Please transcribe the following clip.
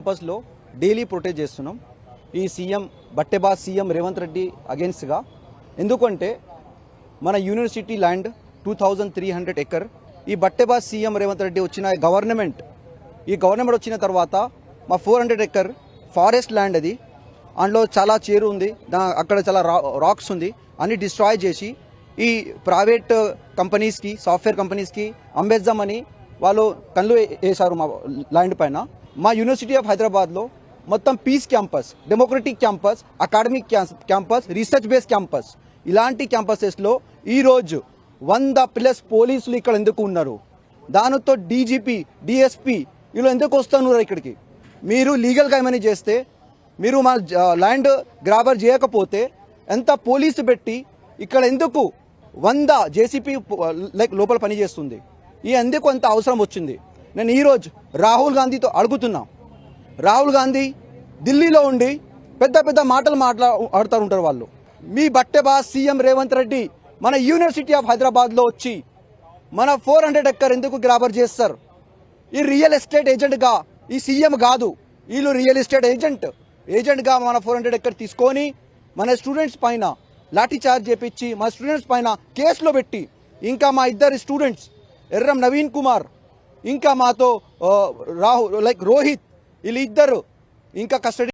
Campus లో daily protest చేస్తున్నాం ఈ సీఎం బట్టెబాజ్ సీఎం రేవంత్ రెడ్డి అగేన్స్ట్ గా. ఎందుకంటే మన యూనివర్సిటీ ల్యాండ్ 2300 ఎకర్ ఈ బట్టెబాజ్ సీఎం రేవంత్ రెడ్డి వచ్చిన గవర్నమెంట్ వచ్చిన తర్వాత మా 400 ఎకర్ ఫారెస్ట్ ల్యాండ్ అది, అందులో చాలా చేరు ఉంది, అక్కడ చాలా రాక్స్ ఉంది, అన్ని డిస్ట్రాయ్ చేసి ఈ ప్రైవేట్ కంపెనీస్కి సాఫ్ట్వేర్ కంపెనీస్కి అమ్మేద్దామని వాళ్ళు కళ్ళు వేశారు మా ల్యాండ్ పైన. మా యూనివర్సిటీ ఆఫ్ హైదరాబాద్లో మొత్తం peace campus, democratic campus, academic campus, research base campus, ఇలాంటి క్యాంపసెస్లో ఈరోజు 100+ పోలీసులు ఇక్కడ ఎందుకు ఉన్నారు? దానితో డీజీపీ డిఎస్పీ వీళ్ళు ఎందుకు వస్తున్నారు ఇక్కడికి? మీరు లీగల్గా ఏమైనా చేస్తే, మీరు మా ల్యాండ్ గ్రాబర్ చేయకపోతే ఎంత పోలీసు పెట్టి ఇక్కడ ఎందుకు 100 జేసీపీ లోపల పనిచేస్తుంది? ఈ ఎందుకు అంత అవసరం వచ్చింది? నేను ఈరోజు రాహుల్ గాంధీతో అడుగుతున్నా. రాహుల్ గాంధీ ఢిల్లీలో ఉండి పెద్ద పెద్ద మాటలు మాట్లాడుతూ ఉంటారు వాళ్ళు. మీ బట్టెబాజ్ సీఎం రేవంత్ రెడ్డి మన యూనివర్సిటీ ఆఫ్ హైదరాబాద్లో వచ్చి మన 400 ఎకర్ ఎందుకు గ్రాబర్ చేస్తారు? ఈ రియల్ ఎస్టేట్ ఏజెంట్గా ఈ సీఎం కాదు, వీళ్ళు రియల్ ఎస్టేట్ ఏజెంట్గా మన 400 ఎకర్ తీసుకొని మన స్టూడెంట్స్ పైన లాఠీ చార్జ్ చేపించి మా స్టూడెంట్స్ పైన కేసులో పెట్టి, ఇంకా మా ఇద్దరు స్టూడెంట్స్ ఎర్రం నవీన్ కుమార్ ఇంకా మాతో రోహిత్ వీళ్ళిద్దరు ఇంకా కస్టడీ